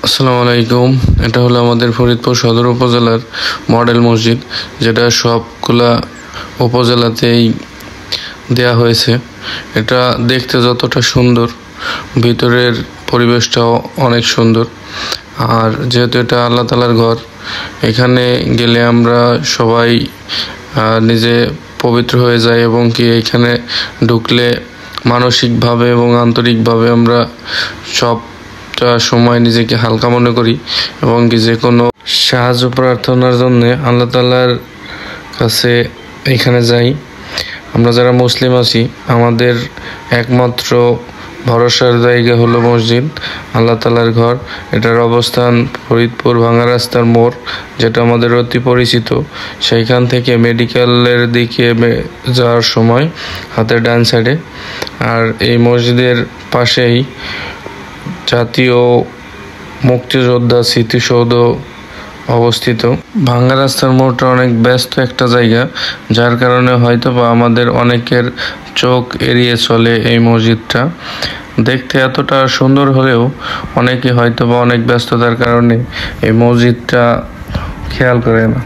আসসালামু আলাইকুম। এটা হলো আমাদের ফরিদপুর সদর উপজেলার মডেল মসজিদ, যেটা সবগুলা উপজেলাতেই দেয়া হয়েছে। এটা দেখতে যতটা সুন্দর, ভিতরের পরিবেশটাও অনেক সুন্দর। আর যেহেতু এটা আল্লাহ তাআলার ঘর, এখানে গেলে আমরা সবাই নিজে পবিত্র হয়ে যাই এবং কি এখানে ঢুকলে মানসিকভাবে এবং আন্তরিকভাবে আমরা সবটা সময় নিজেকে হালকা মনে করি এবং কি যে কোনো সাহায্য প্রার্থনার জন্য আল্লাহ তাআলার কাছে এখানে যাই। আমরা যারা মুসলিম আছি, আমাদের একমাত্র ভরসার জায়গা হলো মসজিদ, আল্লাহ তাআলার ঘর। এটার অবস্থান ফরিদপুর ভাঙা রাস্তার মোড়, যেটা আমাদের অতি পরিচিত। সেইখান থেকে মেডিকেলের দিকে যাওয়ার সময় হাতের ডান সাইডে। আর এই মসজিদের পাশেই জাতীয় মুক্তিযোদ্ধা স্মৃতিসৌধ অবস্থিত। ভাঙ্গা রাস্তার মোড়টা অনেক ব্যস্ত একটা জায়গা, যার কারণে হয়তো বা আমাদের অনেকের চোখ এড়িয়ে চলে এই মসজিদটা। দেখতে এতটা সুন্দর হলেও অনেকে হয়তো বা অনেক ব্যস্ততার কারণে এই মসজিদটা খেয়াল করে না।